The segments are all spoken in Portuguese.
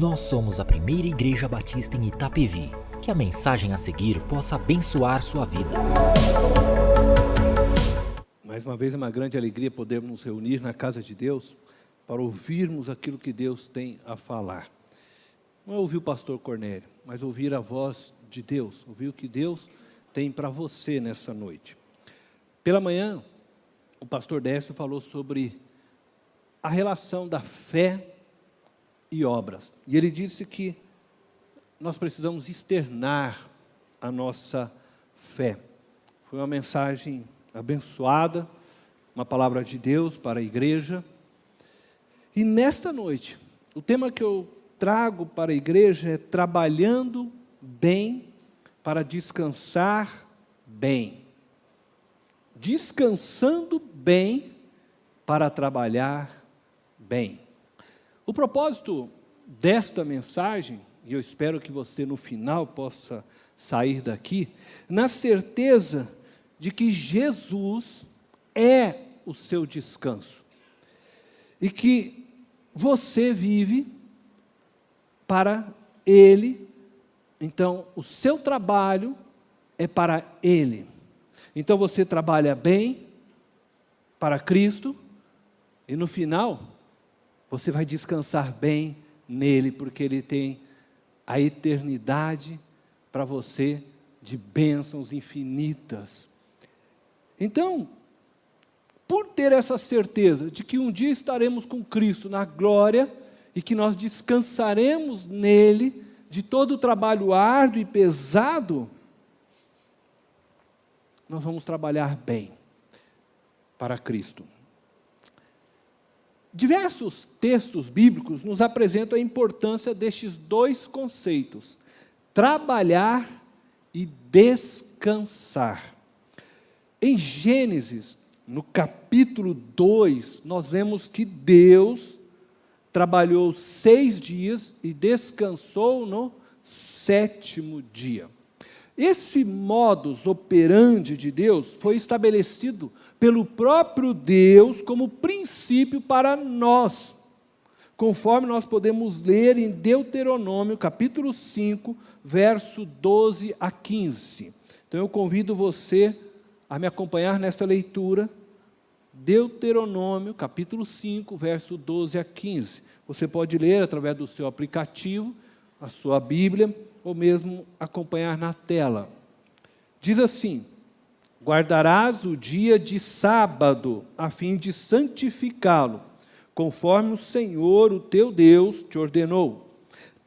Nós somos a primeira igreja batista em Itapevi. Que a mensagem a seguir possa abençoar sua vida. Mais uma vez é uma grande alegria podermos nos reunir na casa de Deus para ouvirmos aquilo que Deus tem a falar. Não é ouvir o pastor Cornélio, mas ouvir a voz de Deus, ouvir o que Deus tem para você nessa noite. Pela manhã, o pastor Décio falou sobre a relação da fé e obras. E ele disse que nós precisamos externar a nossa fé. Foi uma mensagem abençoada, uma palavra de Deus para a igreja. E nesta noite, o tema que eu trago para a igreja é trabalhando bem para descansar bem. Descansando bem para trabalhar bem. O propósito desta mensagem, e eu espero que você no final possa sair daqui, na certeza de que Jesus é o seu descanso. E que você vive para Ele, então o seu trabalho é para Ele. Então você trabalha bem para Cristo e no final você vai descansar bem nele, porque Ele tem a eternidade para você de bênçãos infinitas. Então, por ter essa certeza de que um dia estaremos com Cristo na glória e que nós descansaremos nele de todo o trabalho árduo e pesado, nós vamos trabalhar bem para Cristo. Diversos textos bíblicos nos apresentam a importância destes dois conceitos, trabalhar e descansar. Em Gênesis, no capítulo 2, nós vemos que Deus trabalhou 6 dias e descansou no 7º dia. Esse modus operandi de Deus foi estabelecido pelo próprio Deus como princípio para nós, conforme nós podemos ler em Deuteronômio, capítulo 5, verso 12 a 15. Então eu convido você a me acompanhar nesta leitura, Deuteronômio, capítulo 5, verso 12 a 15. Você pode ler através do seu aplicativo, a sua Bíblia, ou mesmo acompanhar na tela. Diz assim: guardarás o dia de sábado, a fim de santificá-lo, conforme o Senhor, o teu Deus, te ordenou.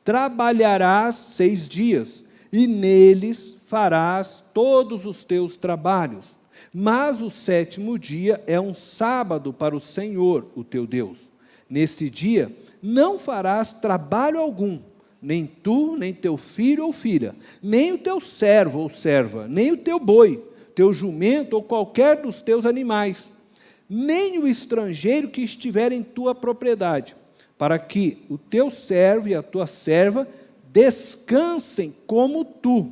Trabalharás 6 dias, e neles farás todos os teus trabalhos. Mas o 7º dia é um sábado para o Senhor, o teu Deus. Neste dia não farás trabalho algum, nem tu, nem teu filho ou filha, nem o teu servo ou serva, nem o teu boi, teu jumento ou qualquer dos teus animais, nem o estrangeiro que estiver em tua propriedade, para que o teu servo e a tua serva descansem como tu.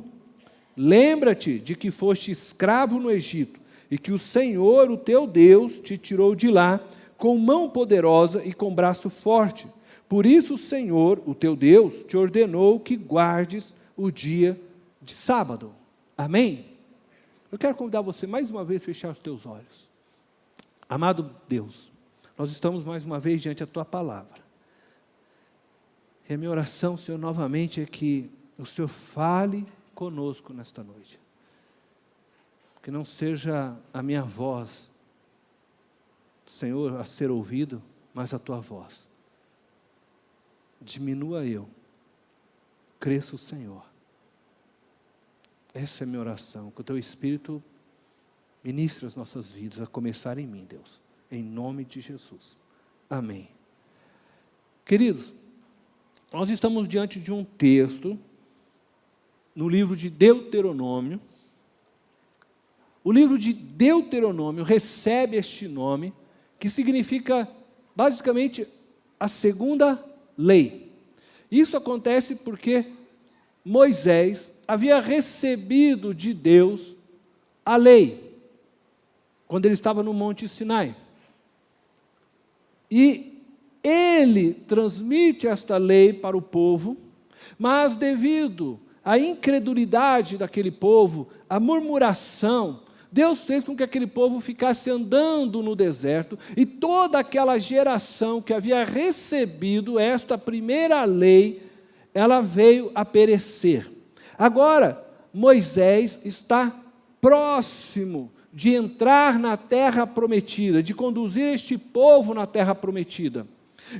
Lembra-te de que foste escravo no Egito, e que o Senhor, o teu Deus, te tirou de lá com mão poderosa e com braço forte. Por isso o Senhor, o teu Deus, te ordenou que guardes o dia de sábado. Amém? Eu quero convidar você mais uma vez a fechar os teus olhos. Amado Deus, nós estamos mais uma vez diante da tua palavra. E a minha oração, Senhor, novamente é que o Senhor fale conosco nesta noite. Que não seja a minha voz, Senhor, a ser ouvido, mas a tua voz. Diminua eu, cresça o Senhor. Essa é a minha oração, que o teu Espírito ministre as nossas vidas, a começar em mim, Deus, em nome de Jesus. Amém. Queridos, nós estamos diante de um texto, no livro de Deuteronômio. O livro de Deuteronômio recebe este nome, que significa, basicamente, a segunda lei. Isso acontece porque Moisés havia recebido de Deus a lei, quando ele estava no Monte Sinai. E ele transmite esta lei para o povo, mas devido à incredulidade daquele povo, à murmuração, Deus fez com que aquele povo ficasse andando no deserto, e toda aquela geração que havia recebido esta primeira lei, ela veio a perecer. Agora, Moisés está próximo de entrar na terra prometida, de conduzir este povo na terra prometida.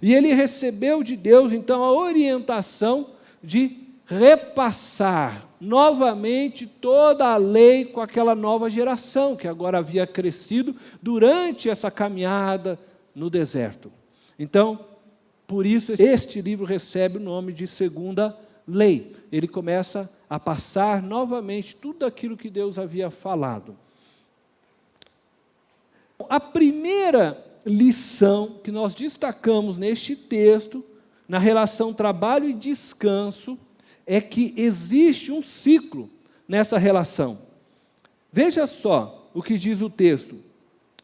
E ele recebeu de Deus, então, a orientação de repassar novamente toda a lei com aquela nova geração, que agora havia crescido durante essa caminhada no deserto. Então, por isso, este livro recebe o nome de Segunda Lei. Ele começa a passar novamente tudo aquilo que Deus havia falado. A primeira lição que nós destacamos neste texto, na relação trabalho e descanso, é que existe um ciclo nessa relação. Veja só o que diz o texto,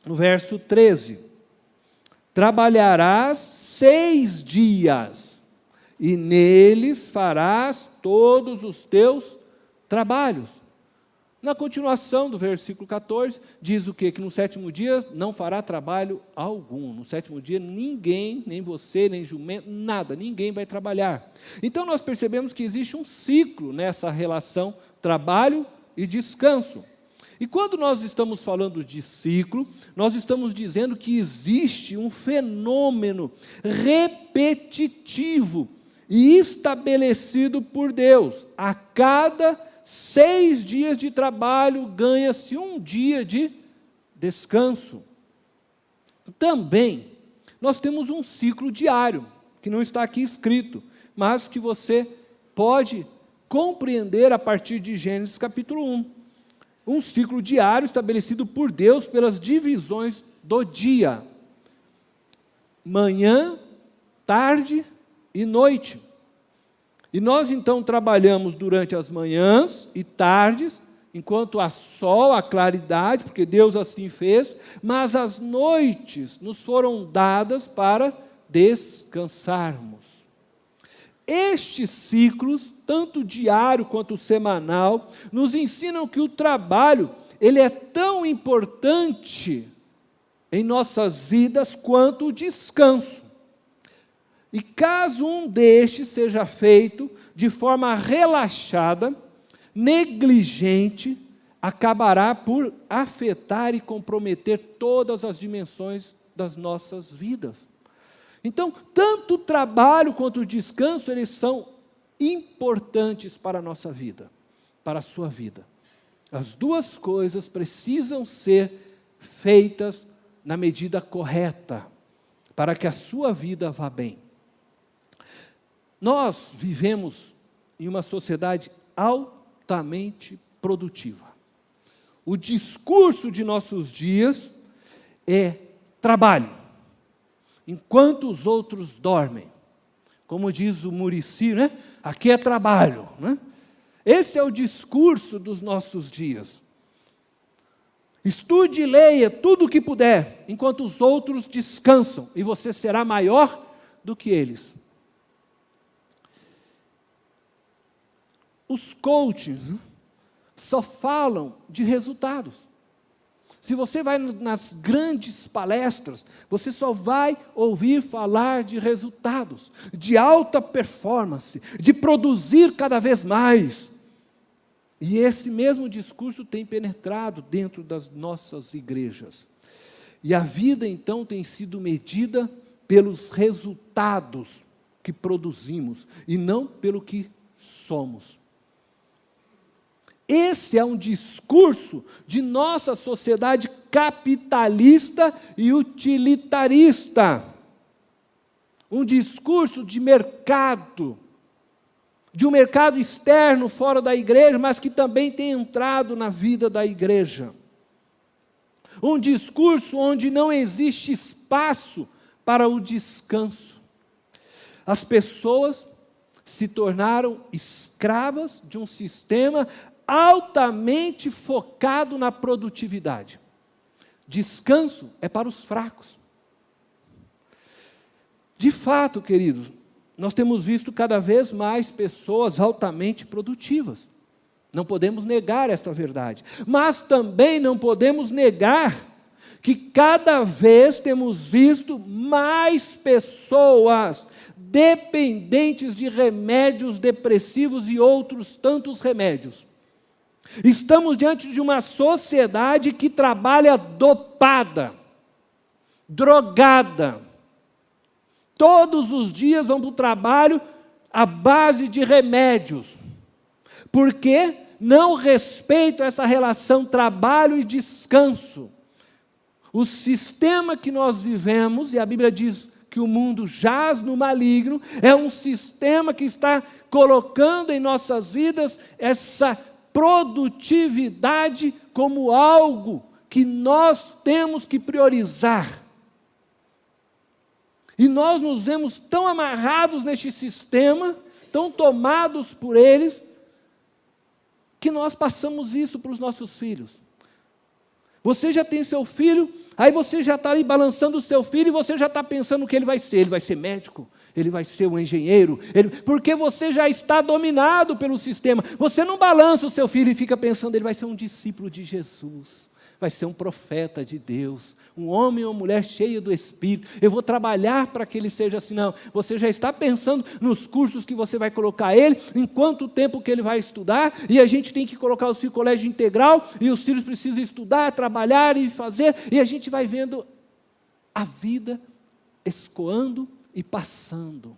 no verso 13. Trabalharás 6 dias, e neles farás todos os teus trabalhos. Na continuação do versículo 14, diz o quê? Que no 7º dia não fará trabalho algum. No 7º dia ninguém, nem você, nem jumento, nada, ninguém vai trabalhar. Então nós percebemos que existe um ciclo nessa relação trabalho e descanso. E quando nós estamos falando de ciclo, nós estamos dizendo que existe um fenômeno repetitivo e estabelecido por Deus. A cada 6 dias de trabalho, ganha-se 1 dia de descanso. Também, nós temos um ciclo diário, que não está aqui escrito, mas que você pode compreender a partir de Gênesis capítulo 1. Um ciclo diário estabelecido por Deus pelas divisões do dia. Manhã, tarde e noite. E nós então trabalhamos durante as manhãs e tardes, enquanto há sol, há claridade, porque Deus assim fez, mas as noites nos foram dadas para descansarmos. Estes ciclos, tanto diário quanto semanal, nos ensinam que o trabalho, ele é tão importante em nossas vidas quanto o descanso. E caso um destes seja feito de forma relaxada, negligente, acabará por afetar e comprometer todas as dimensões das nossas vidas. Então, tanto o trabalho quanto o descanso, eles são importantes para a nossa vida, para a sua vida. As duas coisas precisam ser feitas na medida correta, para que a sua vida vá bem. Nós vivemos em uma sociedade altamente produtiva. O discurso de nossos dias é trabalho, enquanto os outros dormem. Como diz o Muricy, né? Aqui é trabalho, né? Esse é o discurso dos nossos dias. Estude e leia tudo o que puder, enquanto os outros descansam, e você será maior do que eles. Os coaches só falam de resultados. Se você vai nas grandes palestras, você só vai ouvir falar de resultados, de alta performance, de produzir cada vez mais. E esse mesmo discurso tem penetrado dentro das nossas igrejas. E a vida, então, tem sido medida pelos resultados que produzimos, e não pelo que somos. Esse é um discurso de nossa sociedade capitalista e utilitarista. Um discurso de mercado, de um mercado externo fora da igreja, mas que também tem entrado na vida da igreja. Um discurso onde não existe espaço para o descanso. As pessoas se tornaram escravas de um sistema altamente focado na produtividade. Descanso é para os fracos. De fato, queridos, nós temos visto cada vez mais pessoas altamente produtivas. Não podemos negar esta verdade. Mas também não podemos negar que cada vez temos visto mais pessoas dependentes de remédios depressivos e outros tantos remédios. Estamos diante de uma sociedade que trabalha dopada, drogada. Todos os dias vão para o trabalho à base de remédios. Porque não respeitam essa relação trabalho e descanso. O sistema que nós vivemos, e a Bíblia diz que o mundo jaz no maligno, é um sistema que está colocando em nossas vidas essa produtividade como algo que nós temos que priorizar. E nós nos vemos tão amarrados neste sistema, tão tomados por eles, que nós passamos isso para os nossos filhos. Você já tem seu filho, aí você já está ali balançando o seu filho e você já está pensando o que ele vai ser. Ele vai ser médico, ele vai ser um engenheiro, porque você já está dominado pelo sistema. Você não balança o seu filho e fica pensando, ele vai ser um discípulo de Jesus, vai ser um profeta de Deus, um homem ou mulher cheio do Espírito, eu vou trabalhar para que ele seja assim. Não, você já está pensando nos cursos que você vai colocar ele, em quanto tempo que ele vai estudar, e a gente tem que colocar os filhos em colégio integral, e os filhos precisam estudar, trabalhar e fazer, e a gente vai vendo a vida escoando e passando,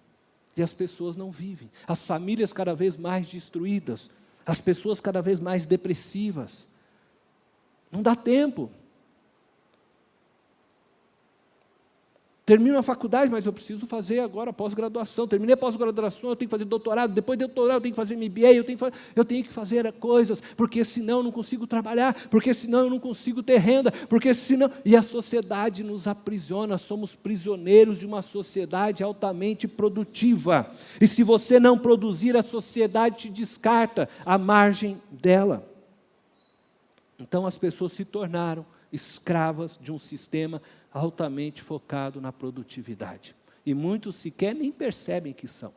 e as pessoas não vivem, as famílias cada vez mais destruídas, as pessoas cada vez mais depressivas. Não dá tempo. Termino a faculdade, mas eu preciso fazer agora pós-graduação. Terminei a pós-graduação, eu tenho que fazer doutorado. Depois de doutorado, eu tenho que fazer MBA. Eu tenho que fazer coisas, porque senão eu não consigo trabalhar, porque senão eu não consigo ter renda, porque senão... E a sociedade nos aprisiona, somos prisioneiros de uma sociedade altamente produtiva. E se você não produzir, a sociedade te descarta à margem dela. Então as pessoas se tornaram escravas de um sistema altamente focado na produtividade. E muitos sequer nem percebem que são.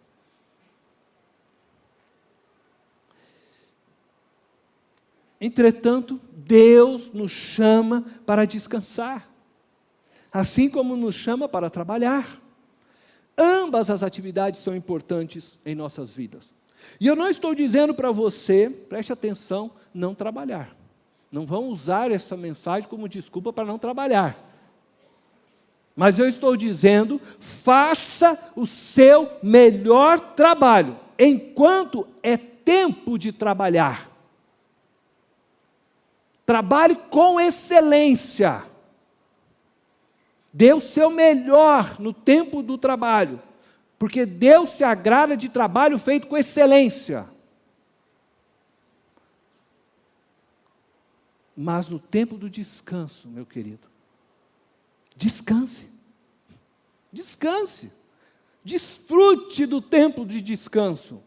Entretanto, Deus nos chama para descansar, assim como nos chama para trabalhar. Ambas as atividades são importantes em nossas vidas. E eu não estou dizendo para você, preste atenção, não trabalhar. Não vão usar essa mensagem como desculpa para não trabalhar. Mas eu estou dizendo, faça o seu melhor trabalho, enquanto é tempo de trabalhar. Trabalhe com excelência. Dê o seu melhor no tempo do trabalho, porque Deus se agrada de trabalho feito com excelência. Mas no tempo do descanso, meu querido, descanse. Descanse. Desfrute do tempo de descanso.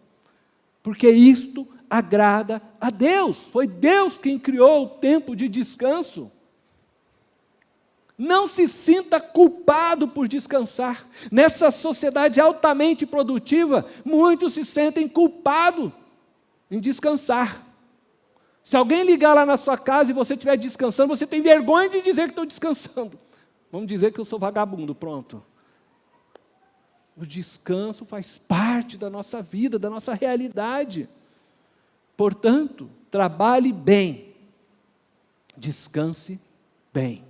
Porque isto agrada a Deus. Foi Deus quem criou o tempo de descanso. Não se sinta culpado por descansar. Nessa sociedade altamente produtiva, muitos se sentem culpados em descansar. Se alguém ligar lá na sua casa e você estiver descansando, você tem vergonha de dizer que estou descansando. Vamos dizer que eu sou vagabundo, pronto. O descanso faz parte da nossa vida, da nossa realidade. Portanto, trabalhe bem, descanse bem.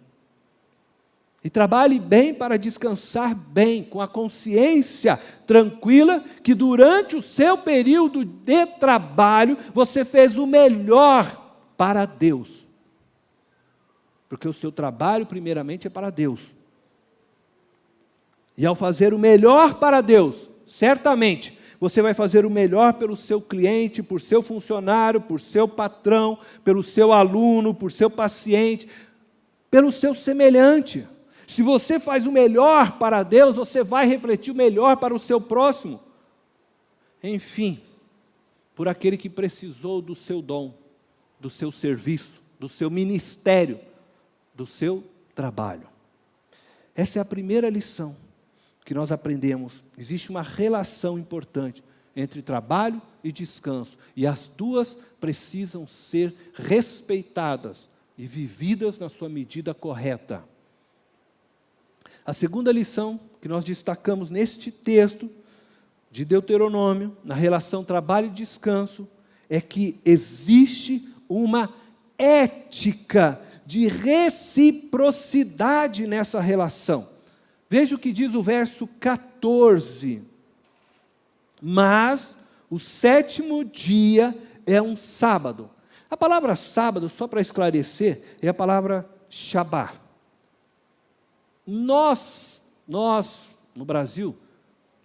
E trabalhe bem para descansar bem, com a consciência tranquila, que durante o seu período de trabalho, você fez o melhor para Deus. Porque o seu trabalho, primeiramente, é para Deus. E ao fazer o melhor para Deus, certamente, você vai fazer o melhor pelo seu cliente, por seu funcionário, por seu patrão, pelo seu aluno, por seu paciente, pelo seu semelhante. Se você faz o melhor para Deus, você vai refletir o melhor para o seu próximo. Enfim, por aquele que precisou do seu dom, do seu serviço, do seu ministério, do seu trabalho. Essa é a primeira lição. que nós aprendemos, existe uma relação importante entre trabalho e descanso, e as duas precisam ser respeitadas e vividas na sua medida correta. A segunda lição que nós destacamos neste texto de Deuteronômio, na relação trabalho e descanso, é que existe uma ética de reciprocidade nessa relação. Veja o que diz o verso 14. Mas o 7º dia é um sábado. A palavra sábado, só para esclarecer, é a palavra Shabbat. Nós, no Brasil,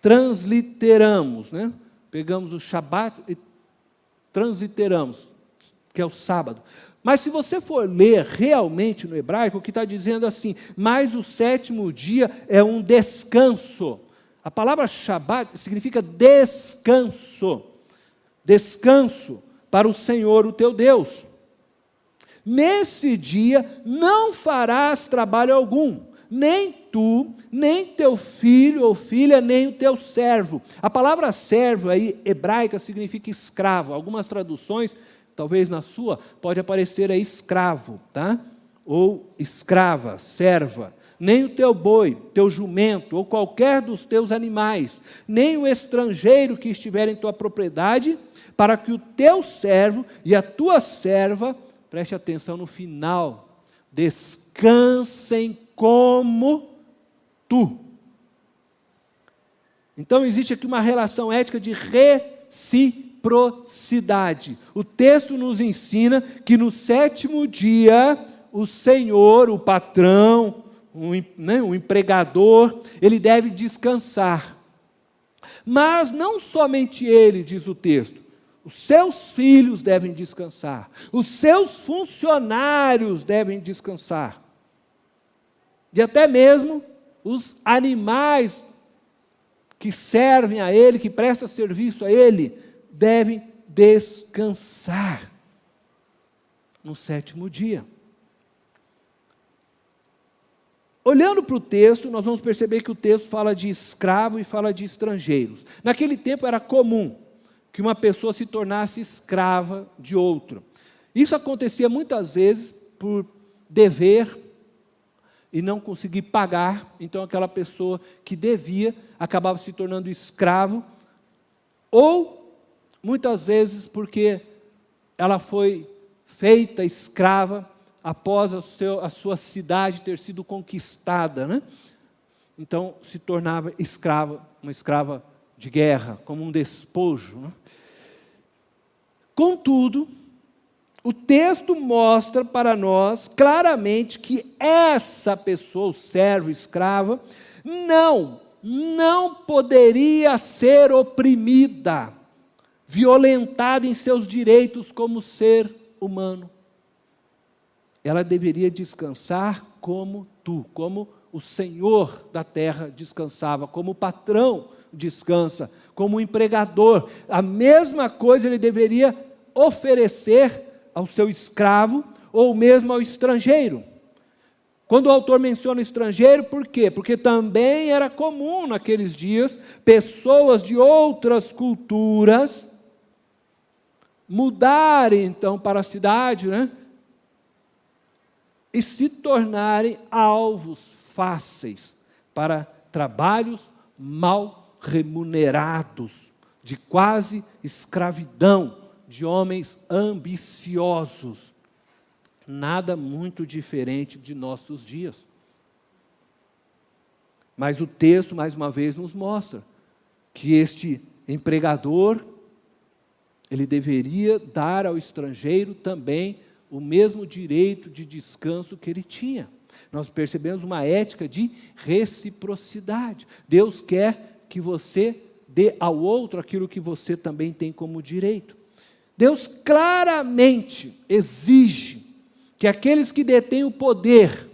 transliteramos, né? Pegamos o Shabat e transliteramos, que é o sábado. Mas se você for ler realmente no hebraico, o que está dizendo assim, mas o 7º dia é um descanso. A palavra Shabat significa descanso. Descanso para o Senhor, o teu Deus. Nesse dia não farás trabalho algum, nem tu, nem teu filho ou filha, nem o teu servo. A palavra servo aí, hebraica, significa escravo. Algumas traduções, talvez na sua, pode aparecer aí escravo, tá? Ou escrava, serva. Nem o teu boi, teu jumento, ou qualquer dos teus animais, nem o estrangeiro que estiver em tua propriedade, para que o teu servo e a tua serva, preste atenção no final, descansem como tu. Então existe aqui uma relação ética de reciprocidade. O texto nos ensina que no 7º dia, o Senhor, o patrão, o empregador, ele deve descansar. Mas não somente ele, diz o texto, os seus filhos devem descansar, os seus funcionários devem descansar, e até mesmo os animais que servem a ele, que prestam serviço a ele, devem descansar no 7º dia. Olhando para o texto, nós vamos perceber que o texto fala de escravo e fala de estrangeiros. Naquele tempo era comum que uma pessoa se tornasse escrava de outro. Isso acontecia muitas vezes por dever e não conseguir pagar, então aquela pessoa que devia acabava se tornando escravo, ou muitas vezes porque ela foi feita escrava após a sua cidade ter sido conquistada, né? Então se tornava escrava, uma escrava de guerra, como um despojo, né? Contudo, o texto mostra para nós claramente que essa pessoa, o servo, escrava, não poderia ser oprimida, violentada em seus direitos como ser humano. Ela deveria descansar como tu, como o Senhor da terra descansava, como o patrão descansa, como o empregador. A mesma coisa ele deveria oferecer ao seu escravo ou mesmo ao estrangeiro. Quando o autor menciona estrangeiro, por quê? Porque também era comum naqueles dias pessoas de outras culturas mudarem então para a cidade, né? E se tornarem alvos fáceis para trabalhos mal remunerados, de quase escravidão, de homens ambiciosos. Nada muito diferente de nossos dias. Mas o texto, mais uma vez, nos mostra que este empregador, ele deveria dar ao estrangeiro também o mesmo direito de descanso que ele tinha. Nós percebemos uma ética de reciprocidade. Deus quer que você dê ao outro aquilo que você também tem como direito. Deus claramente exige que aqueles que detêm o poder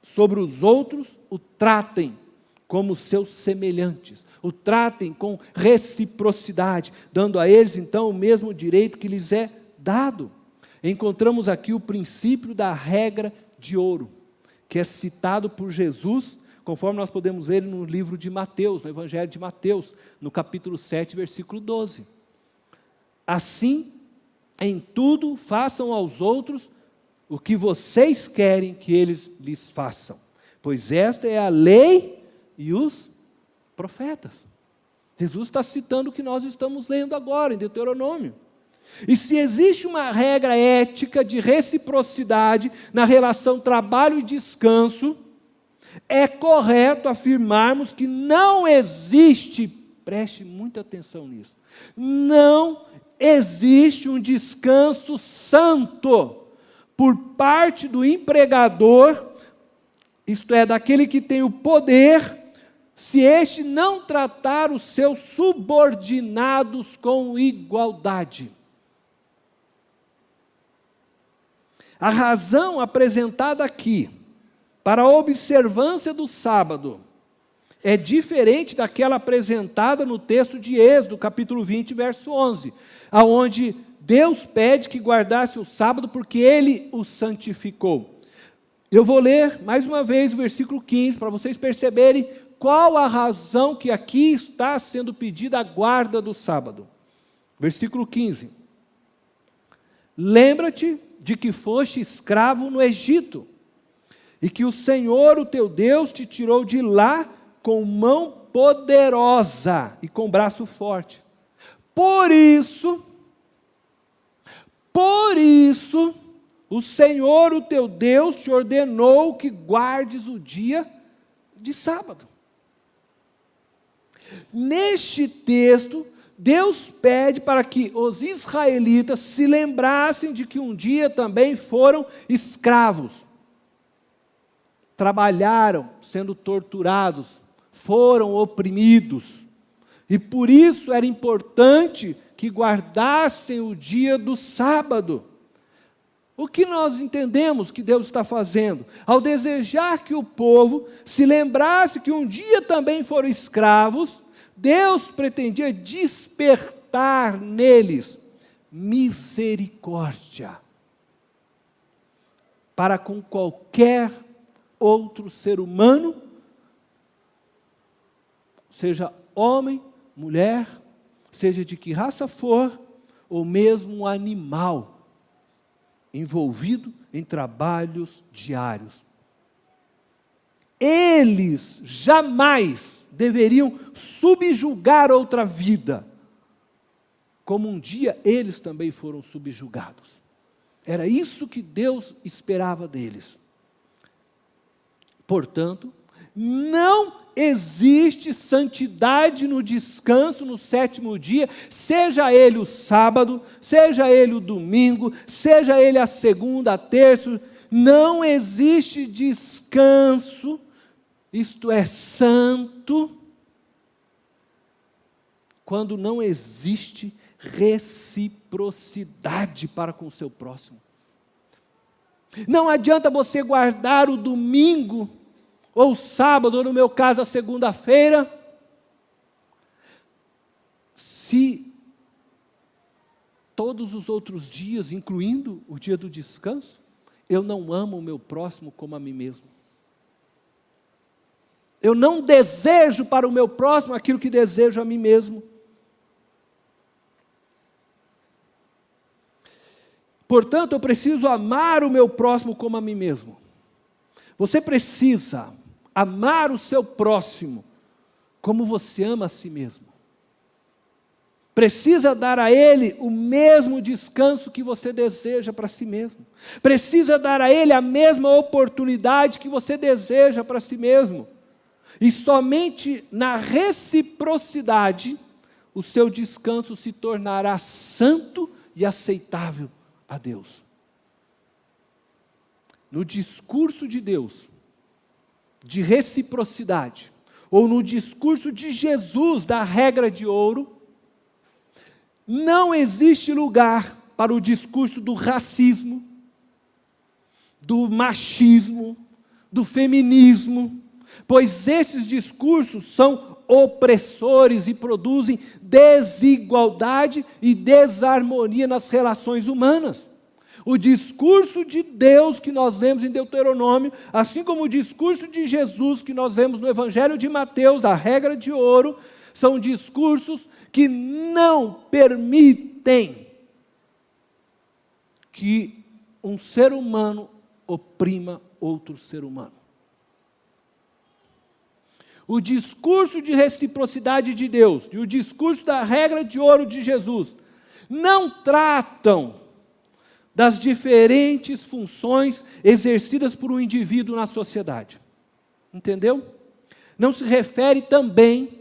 sobre os outros o tratem como seus semelhantes, o tratem com reciprocidade, dando a eles então o mesmo direito que lhes é dado. Encontramos aqui o princípio da regra de ouro, que é citado por Jesus conforme nós podemos ler no livro de Mateus, no Evangelho de Mateus, no capítulo 7, versículo 12. Assim, em tudo façam aos outros o que vocês querem que eles lhes façam, pois esta é a lei e os profetas. Jesus está citando o que nós estamos lendo agora, em Deuteronômio. E se existe uma regra ética de reciprocidade na relação trabalho e descanso, é correto afirmarmos que não existe, preste muita atenção nisso, não existe um descanso santo por parte do empregador, isto é, daquele que tem o poder, se este não tratar os seus subordinados com igualdade. A razão apresentada aqui para a observância do sábado é diferente daquela apresentada no texto de Êxodo, capítulo 20, verso 11, aonde Deus pede que guardasse o sábado porque Ele o santificou. Eu vou ler mais uma vez o versículo 15, para vocês perceberem qual a razão que aqui está sendo pedida a guarda do sábado. Versículo 15. Lembra-te de que foste escravo no Egito, e que o Senhor, o teu Deus, te tirou de lá com mão poderosa e com braço forte. Por isso, o Senhor, o teu Deus, te ordenou que guardes o dia de sábado. Neste texto, Deus pede para que os israelitas se lembrassem de que um dia também foram escravos. Trabalharam sendo torturados, foram oprimidos. E por isso era importante que guardassem o dia do sábado. O que nós entendemos que Deus está fazendo? Ao desejar que o povo se lembrasse que um dia também foram escravos, Deus pretendia despertar neles misericórdia para com qualquer outro ser humano, seja homem, mulher, seja de que raça for, ou mesmo um animal envolvido em trabalhos diários. Eles jamais deveriam subjugar outra vida, como um dia eles também foram subjugados. Era isso que Deus esperava deles. Portanto, não existe santidade no descanso no sétimo dia, seja ele o sábado, seja ele o domingo, seja ele a segunda, a terça, não existe descanso, isto é, santo, quando não existe reciprocidade para com o seu próximo. Não adianta você guardar o domingo, ou sábado, ou no meu caso a segunda-feira, se todos os outros dias, incluindo o dia do descanso, eu não amo o meu próximo como a mim mesmo. Eu não desejo para o meu próximo aquilo que desejo a mim mesmo. Portanto, eu preciso amar o meu próximo como a mim mesmo. Você precisa amar o seu próximo como você ama a si mesmo. Precisa dar a ele o mesmo descanso que você deseja para si mesmo. Precisa dar a ele a mesma oportunidade que você deseja para si mesmo. E somente na reciprocidade, o seu descanso se tornará santo e aceitável a Deus. No discurso de Deus, de reciprocidade, ou no discurso de Jesus da regra de ouro, não existe lugar para o discurso do racismo, do machismo, do feminismo, pois esses discursos são opressores e produzem desigualdade e desarmonia nas relações humanas. O discurso de Deus que nós vemos em Deuteronômio, assim como o discurso de Jesus que nós vemos no Evangelho de Mateus, da regra de ouro, são discursos que não permitem que um ser humano oprima outro ser humano. O discurso de reciprocidade de Deus e o discurso da regra de ouro de Jesus não tratam das diferentes funções exercidas por um indivíduo na sociedade. Entendeu? Não se refere também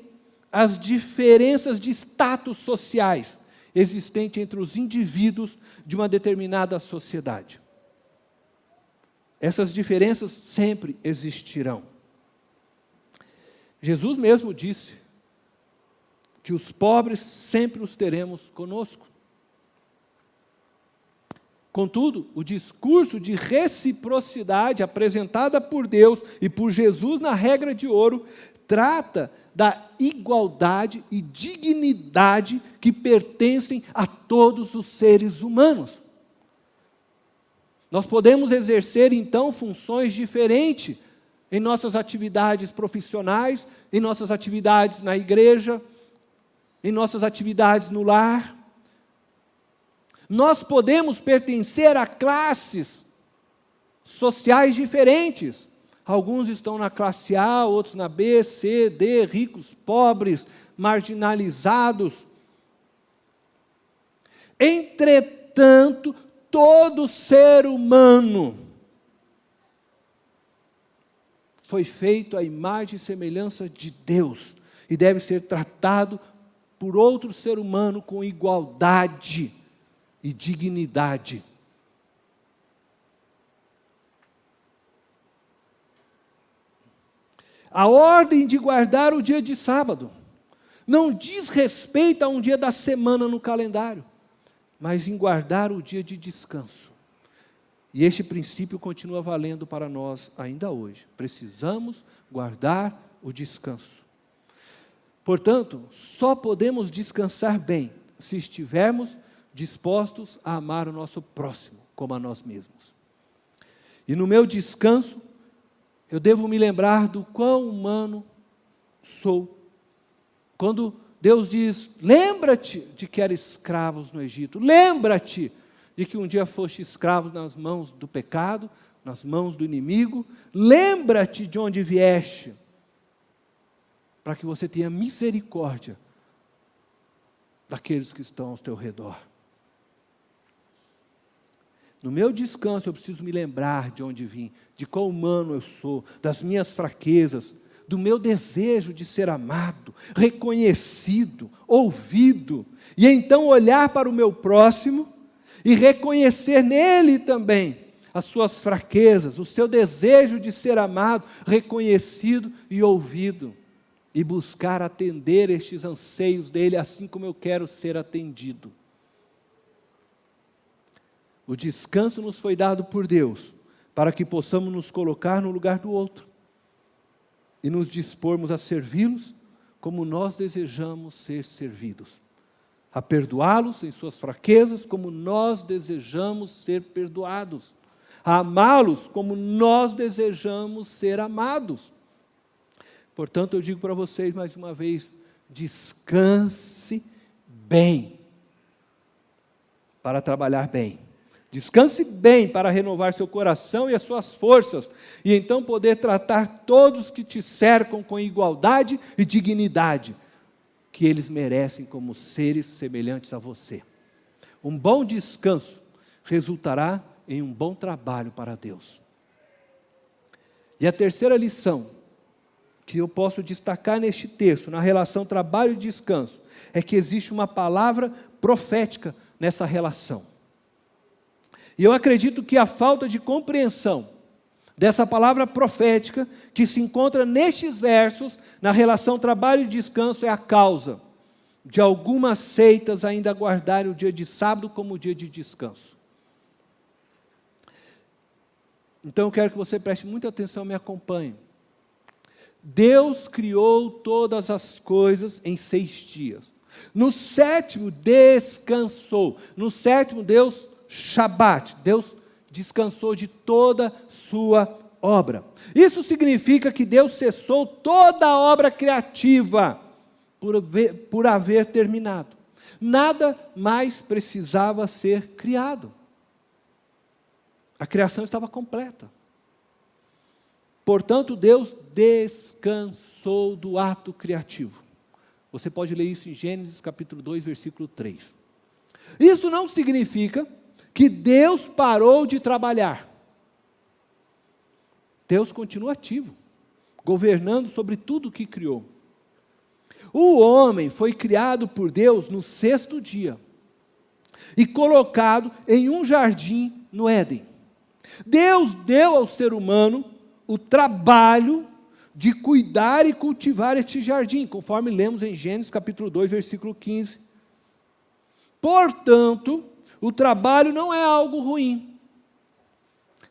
às diferenças de status sociais existentes entre os indivíduos de uma determinada sociedade. Essas diferenças sempre existirão. Jesus mesmo disse que os pobres sempre os teremos conosco. Contudo, o discurso de reciprocidade apresentada por Deus e por Jesus na regra de ouro trata da igualdade e dignidade que pertencem a todos os seres humanos. Nós podemos exercer, então, funções diferentes em nossas atividades profissionais, em nossas atividades na igreja, em nossas atividades no lar. Nós podemos pertencer a classes sociais diferentes. Alguns estão na classe A, outros na B, C, D, ricos, pobres, marginalizados. Entretanto, todo ser humano foi feito à imagem e semelhança de Deus e deve ser tratado por outro ser humano com igualdade e dignidade. A ordem de guardar o dia de sábado não diz respeito a um dia da semana no calendário, mas em guardar o dia de descanso. E este princípio continua valendo para nós ainda hoje. Precisamos guardar o descanso. Portanto, só podemos descansar bem se estivermos dispostos a amar o nosso próximo como a nós mesmos. E no meu descanso, eu devo me lembrar do quão humano sou. Quando Deus diz, lembra-te de que eras escravos no Egito, lembra-te de que um dia foste escravo nas mãos do pecado, nas mãos do inimigo, lembra-te de onde vieste, para que você tenha misericórdia daqueles que estão ao teu redor. No meu descanso eu preciso me lembrar de onde vim, de quão humano eu sou, das minhas fraquezas, do meu desejo de ser amado, reconhecido, ouvido, e então olhar para o meu próximo e reconhecer nele também as suas fraquezas, o seu desejo de ser amado, reconhecido e ouvido, e buscar atender estes anseios dele, assim como eu quero ser atendido. O descanso nos foi dado por Deus, para que possamos nos colocar no lugar do outro, e nos dispormos a servi-los como nós desejamos ser servidos, a perdoá-los em suas fraquezas como nós desejamos ser perdoados, a amá-los como nós desejamos ser amados. Portanto, eu digo para vocês mais uma vez, descanse bem, para trabalhar bem. Descanse bem para renovar seu coração e as suas forças, e então poder tratar todos que te cercam com igualdade e dignidade, que eles merecem como seres semelhantes a você. Um bom descanso resultará em um bom trabalho para Deus. E a terceira lição que eu posso destacar neste texto, na relação trabalho e descanso, é que existe uma palavra profética nessa relação. E eu acredito que a falta de compreensão dessa palavra profética, que se encontra nestes versos, na relação trabalho e descanso, é a causa de algumas seitas ainda guardarem o dia de sábado como o dia de descanso. Então eu quero que você preste muita atenção e me acompanhe. Deus criou todas as coisas em 6 dias. No 7º descansou. No 7º Deus Shabat. Deus descansou de toda sua obra. Isso significa que Deus cessou toda a obra criativa por haver terminado. Nada mais precisava ser criado. A criação estava completa. Portanto, Deus descansou do ato criativo. Você pode ler isso em Gênesis capítulo 2, versículo 3. Isso não significa que Deus parou de trabalhar. Deus continua ativo, governando sobre tudo o que criou. O homem foi criado por Deus no 6º dia e colocado em um jardim no Éden. Deus deu ao ser humano o trabalho de cuidar e cultivar este jardim, conforme lemos em Gênesis capítulo 2, versículo 15. Portanto, o trabalho não é algo ruim.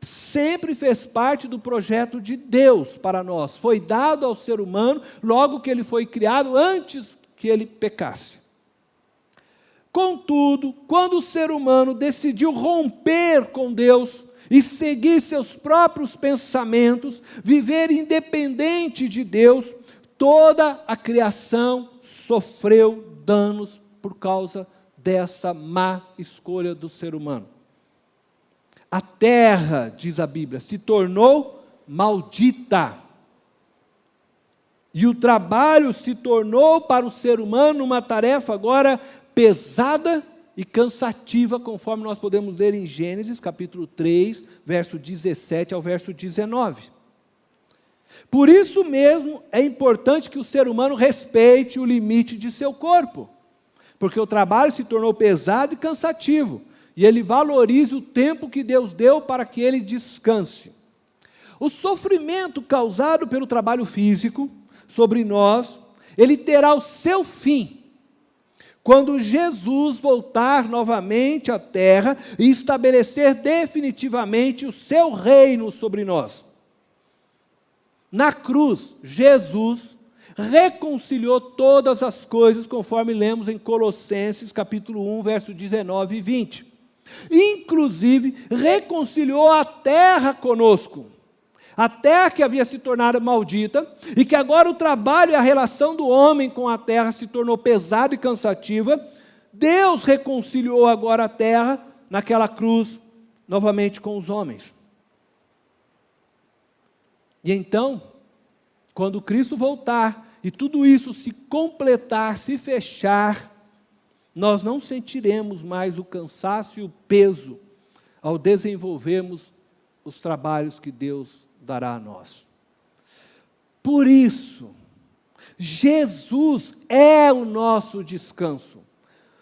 Sempre fez parte do projeto de Deus para nós. Foi dado ao ser humano logo que ele foi criado, antes que ele pecasse. Contudo, quando o ser humano decidiu romper com Deus e seguir seus próprios pensamentos, viver independente de Deus, toda a criação sofreu danos por causa dessa má escolha do ser humano. A terra, diz a Bíblia, se tornou maldita. E o trabalho se tornou para o ser humano uma tarefa agora pesada e cansativa, conforme nós podemos ler em Gênesis, capítulo 3, verso 17 ao verso 19. Por isso mesmo é importante que o ser humano respeite o limite de seu corpo, porque o trabalho se tornou pesado e cansativo, e ele valorize o tempo que Deus deu para que ele descanse. O sofrimento causado pelo trabalho físico sobre nós, ele terá o seu fim, quando Jesus voltar novamente à terra e estabelecer definitivamente o seu reino sobre nós. Na cruz, Jesus reconciliou todas as coisas, conforme lemos em Colossenses capítulo 1, verso 19 e 20. Inclusive, reconciliou a terra conosco. A terra que havia se tornado maldita, e que agora o trabalho e a relação do homem com a terra se tornou pesada e cansativa, Deus reconciliou agora a terra naquela cruz, novamente com os homens. E então, quando Cristo voltar, e tudo isso se completar, se fechar, nós não sentiremos mais o cansaço e o peso ao desenvolvermos os trabalhos que Deus dará a nós. Por isso, Jesus é o nosso descanso,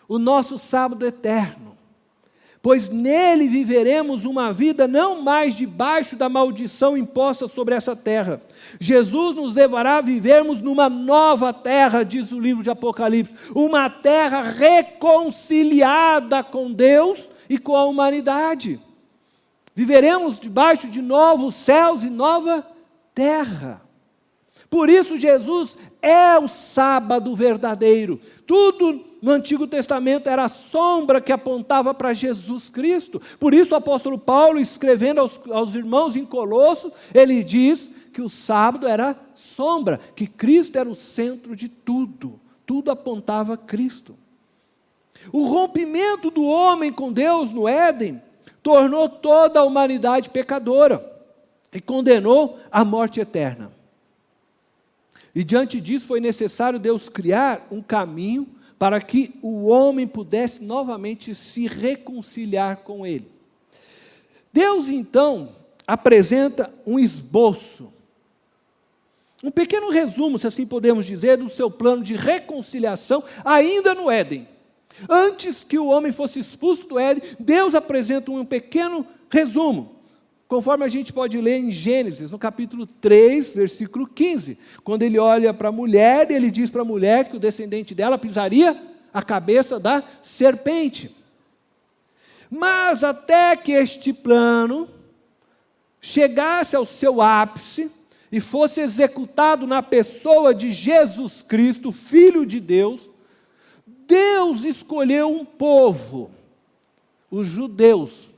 o nosso sábado eterno, pois nele viveremos uma vida não mais debaixo da maldição imposta sobre essa terra. Jesus nos levará a vivermos numa nova terra, diz o livro de Apocalipse, uma terra reconciliada com Deus e com a humanidade. Viveremos debaixo de novos céus e nova terra. Por isso Jesus é o sábado verdadeiro. Tudo no Antigo Testamento era a sombra que apontava para Jesus Cristo. Por isso o apóstolo Paulo, escrevendo aos irmãos em Colossos, ele diz que o sábado era sombra, que Cristo era o centro de tudo. Tudo apontava a Cristo. O rompimento do homem com Deus no Éden tornou toda a humanidade pecadora e condenou à morte eterna. E diante disso foi necessário Deus criar um caminho para que o homem pudesse novamente se reconciliar com Ele. Deus então apresenta um esboço, um pequeno resumo, se assim podemos dizer, do seu plano de reconciliação ainda no Éden. Antes que o homem fosse expulso do Éden, Deus apresenta um pequeno resumo, conforme a gente pode ler em Gênesis, no capítulo 3, versículo 15, quando ele olha para a mulher, ele diz para a mulher que o descendente dela pisaria a cabeça da serpente. Mas até que este plano chegasse ao seu ápice e fosse executado na pessoa de Jesus Cristo, Filho de Deus, Deus escolheu um povo os judeus,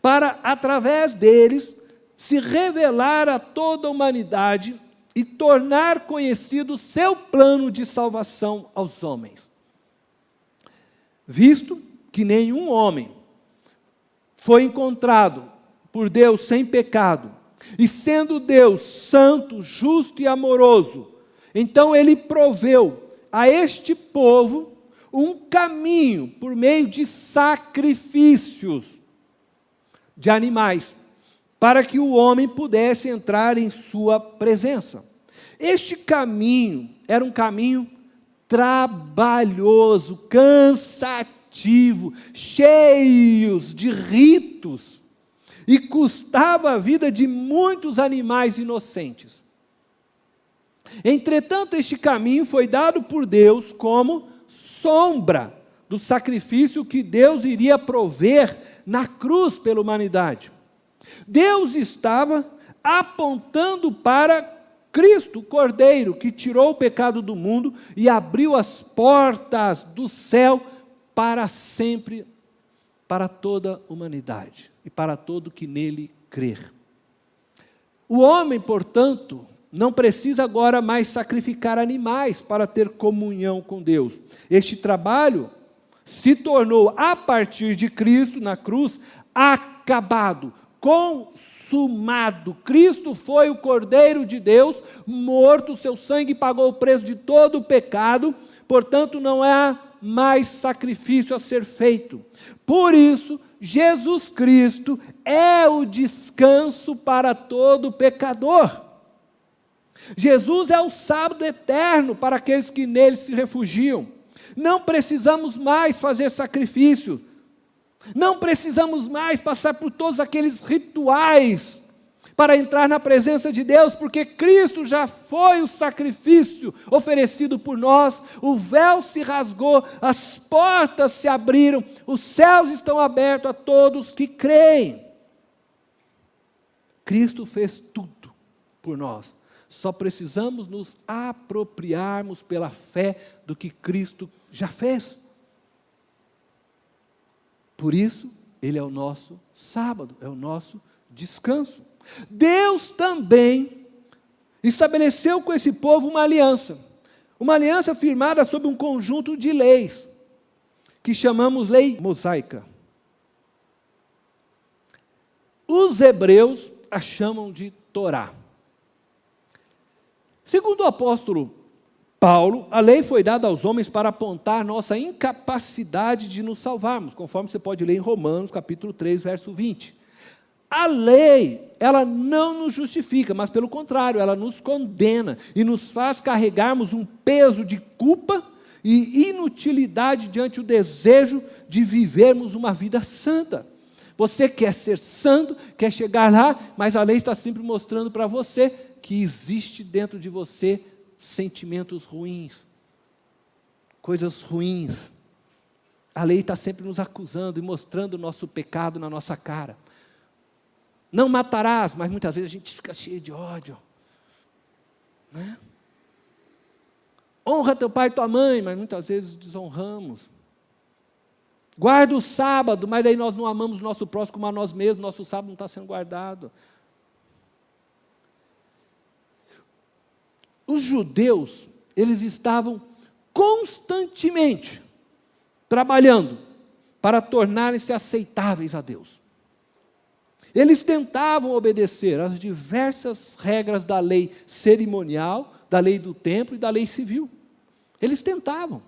para, através deles, se revelar a toda a humanidade e tornar conhecido o seu plano de salvação aos homens. Visto que nenhum homem foi encontrado por Deus sem pecado, e sendo Deus santo, justo e amoroso, então Ele proveu a este povo um caminho por meio de sacrifícios de animais, para que o homem pudesse entrar em sua presença. Este caminho era um caminho trabalhoso, cansativo, cheios de ritos, e custava a vida de muitos animais inocentes. Entretanto, este caminho foi dado por Deus como sombra do sacrifício que Deus iria prover na cruz pela humanidade. Deus estava apontando para Cristo, o Cordeiro, que tirou o pecado do mundo e abriu as portas do céu para sempre, para toda a humanidade e para todo que nele crer. O homem, portanto, não precisa agora mais sacrificar animais para ter comunhão com Deus. Este trabalho se tornou, a partir de Cristo na cruz, acabado, consumado. Cristo foi o Cordeiro de Deus, morto, seu sangue pagou o preço de todo o pecado, portanto não há mais sacrifício a ser feito. Por isso, Jesus Cristo é o descanso para todo pecador. Jesus é o sábado eterno para aqueles que nele se refugiam. Não precisamos mais fazer sacrifício. Não precisamos mais passar por todos aqueles rituais para entrar na presença de Deus, porque Cristo já foi o sacrifício oferecido por nós, o véu se rasgou, as portas se abriram, os céus estão abertos a todos que creem. Cristo fez tudo por nós, só precisamos nos apropriarmos pela fé do que Cristo já fez. Por isso, Ele é o nosso sábado, é o nosso descanso. Deus também estabeleceu com esse povo uma aliança firmada sob um conjunto de leis, que chamamos lei mosaica. Os hebreus a chamam de Torá. Segundo o apóstolo Paulo, a lei foi dada aos homens para apontar nossa incapacidade de nos salvarmos, conforme você pode ler em Romanos, capítulo 3, verso 20. A lei, ela não nos justifica, mas pelo contrário, ela nos condena e nos faz carregarmos um peso de culpa e inutilidade diante do desejo de vivermos uma vida santa. Você quer ser santo, quer chegar lá, mas a lei está sempre mostrando para você que existe dentro de você sentimentos ruins, coisas ruins. A lei está sempre nos acusando e mostrando o nosso pecado na nossa cara. Não matarás, mas muitas vezes a gente fica cheio de ódio. Né? Honra teu pai e tua mãe, mas muitas vezes desonramos. Guarda o sábado, mas daí nós não amamos o nosso próximo como a nós mesmos, nosso sábado não está sendo guardado. Os judeus, eles estavam constantemente trabalhando para tornarem-se aceitáveis a Deus. Eles tentavam obedecer às diversas regras da lei cerimonial, da lei do templo e da lei civil. Eles tentavam.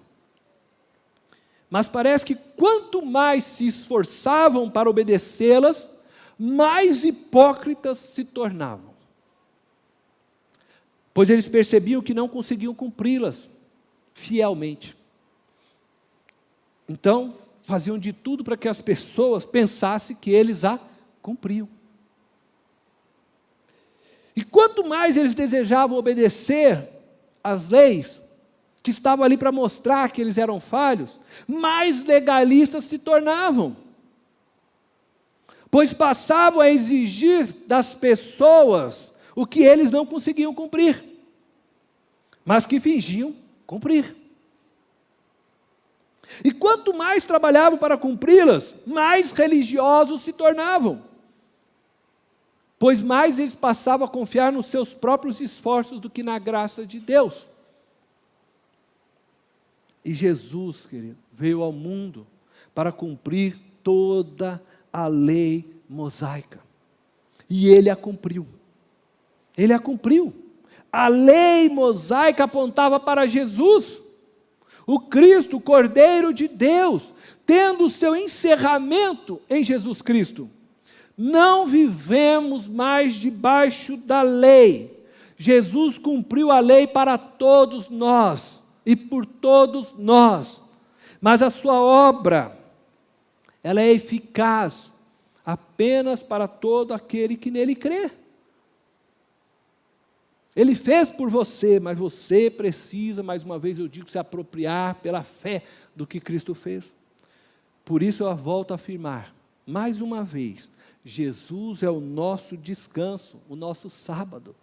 Mas parece que quanto mais se esforçavam para obedecê-las, mais hipócritas se tornavam. Pois eles percebiam que não conseguiam cumpri-las fielmente. Então, faziam de tudo para que as pessoas pensassem que eles a cumpriam. E quanto mais eles desejavam obedecer às leis, que estavam ali para mostrar que eles eram falhos, mais legalistas se tornavam. Pois passavam a exigir das pessoas o que eles não conseguiam cumprir, mas que fingiam cumprir. E quanto mais trabalhavam para cumpri-las, mais religiosos se tornavam, pois mais eles passavam a confiar nos seus próprios esforços do que na graça de Deus. E Jesus, querido, veio ao mundo para cumprir toda a lei mosaica. E Ele a cumpriu. Ele a cumpriu. A lei mosaica apontava para Jesus, o Cristo, o Cordeiro de Deus, tendo o seu encerramento em Jesus Cristo. Não vivemos mais debaixo da lei. Jesus cumpriu a lei para todos nós e por todos nós. Mas a sua obra, ela é eficaz apenas para todo aquele que nele crê. Ele fez por você, mas você precisa, mais uma vez eu digo, se apropriar pela fé do que Cristo fez. Por isso eu volto a afirmar, mais uma vez, Jesus é o nosso descanso, o nosso sábado.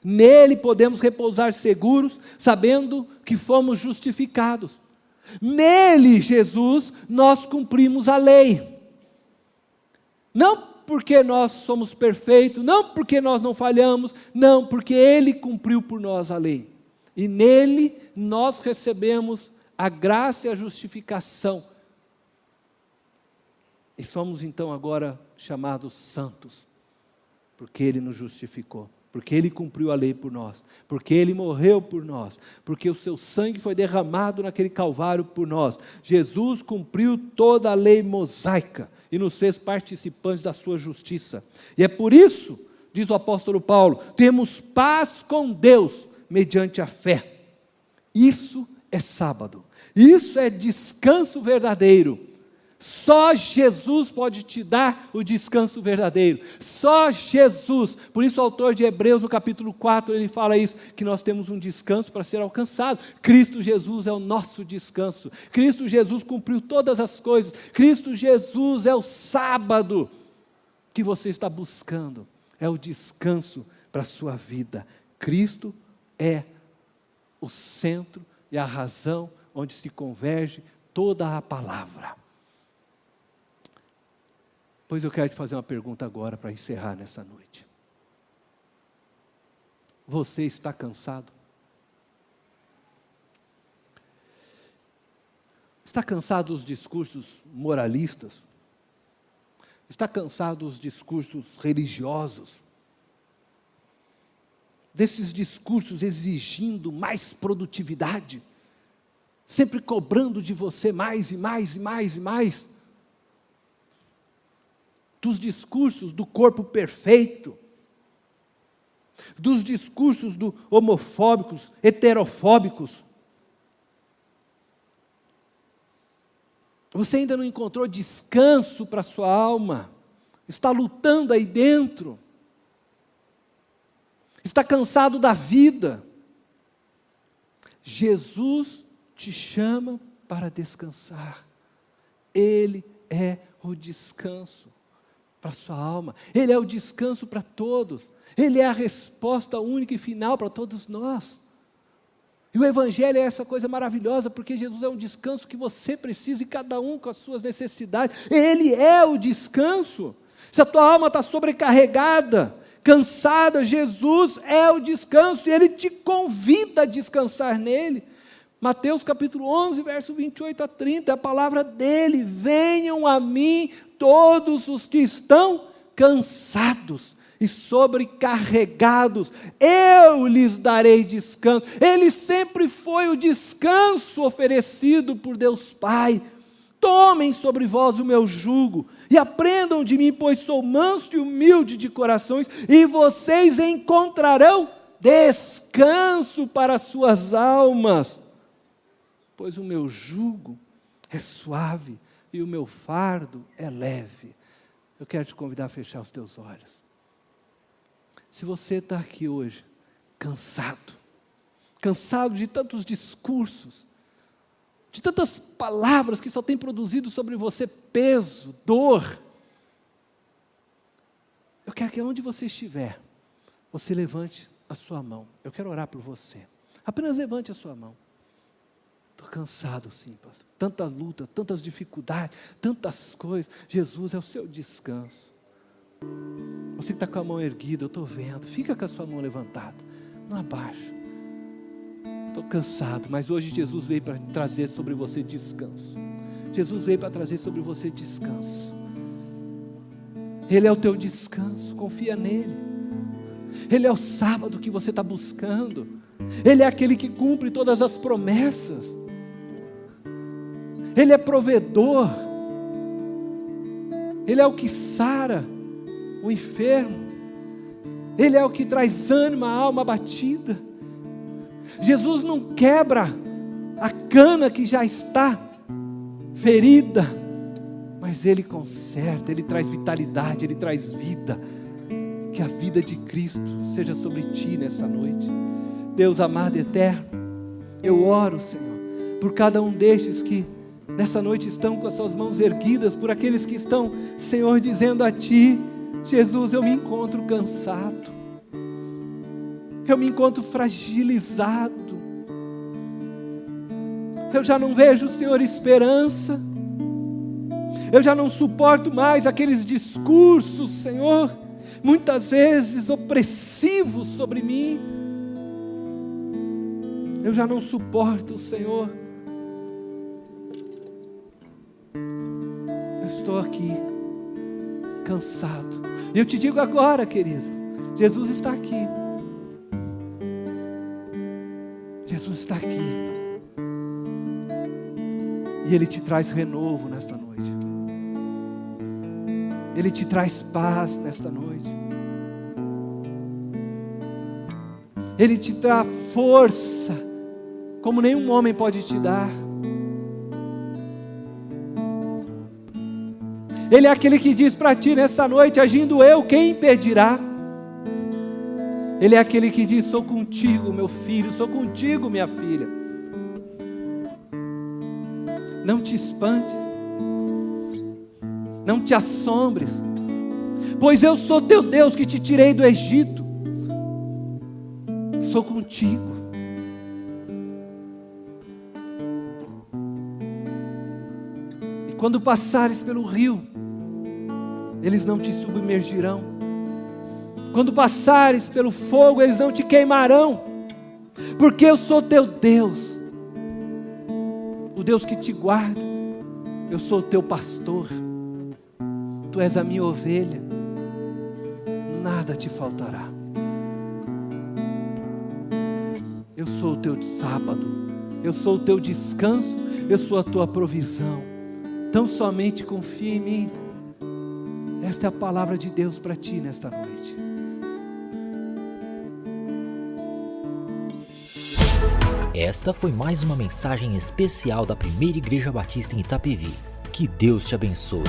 Nele podemos repousar seguros, sabendo que fomos justificados. Nele, Jesus, nós cumprimos a lei. Não porque nós somos perfeitos, não porque nós não falhamos, não, porque Ele cumpriu por nós a lei. E nele nós recebemos a graça e a justificação. E somos então agora chamados santos, porque Ele nos justificou, porque Ele cumpriu a lei por nós, porque Ele morreu por nós, porque o seu sangue foi derramado naquele Calvário por nós. Jesus cumpriu toda a lei mosaica e nos fez participantes da sua justiça. E é por isso, diz o apóstolo Paulo, temos paz com Deus mediante a fé. Isso é sábado, isso é descanso verdadeiro. Só Jesus pode te dar o descanso verdadeiro. Só Jesus. Por isso o autor de Hebreus, no capítulo 4, ele fala isso, que nós temos um descanso para ser alcançado. Cristo Jesus é o nosso descanso. Cristo Jesus cumpriu todas as coisas. Cristo Jesus é o sábado que você está buscando. É o descanso para a sua vida. Cristo é o centro e a razão onde se converge toda a palavra. Pois eu quero te fazer uma pergunta agora para encerrar nessa noite. Você está cansado? Está cansado dos discursos moralistas? Está cansado dos discursos religiosos? Desses discursos exigindo mais produtividade? Sempre cobrando de você mais e mais e mais e mais? Dos discursos do corpo perfeito, dos discursos do homofóbicos, heterofóbicos. Você ainda não encontrou descanso para a sua alma, está lutando aí dentro, está cansado da vida. Jesus te chama para descansar, Ele é o descanso para a sua alma, Ele é o descanso para todos, Ele é a resposta única e final para todos nós. E o Evangelho é essa coisa maravilhosa, porque Jesus é um descanso que você precisa, e cada um com as suas necessidades. Ele é o descanso. Se a tua alma está sobrecarregada, cansada, Jesus é o descanso, e Ele te convida a descansar nele. Mateus capítulo 11, verso 28 a 30, a palavra dele: venham a mim todos os que estão cansados e sobrecarregados, eu lhes darei descanso. Ele sempre foi o descanso oferecido por Deus Pai. Tomem sobre vós o meu jugo e aprendam de mim, pois sou manso e humilde de corações, e vocês encontrarão descanso para as suas almas. Pois o meu jugo é suave e o meu fardo é leve. Eu quero te convidar a fechar os teus olhos. Se você está aqui hoje, cansado de tantos discursos, de tantas palavras que só têm produzido sobre você peso, dor, eu quero que onde você estiver, você levante a sua mão. Eu quero orar por você. Apenas levante a sua mão. cansado, sim, pastor. Tantas lutas, tantas dificuldades, tantas coisas. Jesus é o seu descanso. Você que está com a mão erguida, eu estou vendo. Fica com a sua mão levantada. Não abaixa. Estou cansado, mas hoje Jesus veio para trazer sobre você descanso. Jesus veio para trazer sobre você descanso. Ele é o teu descanso, confia nele. Ele é o sábado que você está buscando. Ele é aquele que cumpre todas as promessas. Ele é provedor. Ele é o que sara o enfermo. Ele é o que traz ânimo à alma abatida. Jesus não quebra a cana que já está ferida, mas Ele conserta, Ele traz vitalidade, Ele traz vida. Que a vida de Cristo seja sobre ti nessa noite. Deus amado e eterno, eu oro, Senhor, por cada um destes que nessa noite estão com as suas mãos erguidas, por aqueles que estão, Senhor, dizendo a Ti: Jesus, eu me encontro cansado, eu me encontro fragilizado, eu já não vejo, Senhor, esperança, eu já não suporto mais aqueles discursos, Senhor, muitas vezes opressivos sobre mim. Eu já não suporto, Senhor. Eu estou aqui, cansado. E eu te digo agora, querido, Jesus está aqui. Jesus está aqui. E Ele te traz renovo nesta noite. Ele te traz paz nesta noite. Ele te dá força, como nenhum homem pode te dar. Ele é aquele que diz para ti nessa noite: agindo eu, quem impedirá? Ele é aquele que diz: sou contigo, meu filho, sou contigo, minha filha. Não te espantes, não te assombres, pois eu sou teu Deus que te tirei do Egito. Sou contigo. E quando passares pelo rio, eles não te submergirão. Quando passares pelo fogo, eles não te queimarão, porque eu sou teu Deus, o Deus que te guarda. Eu sou o teu pastor. Tu és a minha ovelha, nada te faltará. Eu sou o teu sábado, eu sou o teu descanso, eu sou a tua provisão. Tão somente confia em mim. Esta é a palavra de Deus para ti nesta noite. Esta foi mais uma mensagem especial da Primeira Igreja Batista em Itapevi. Que Deus te abençoe.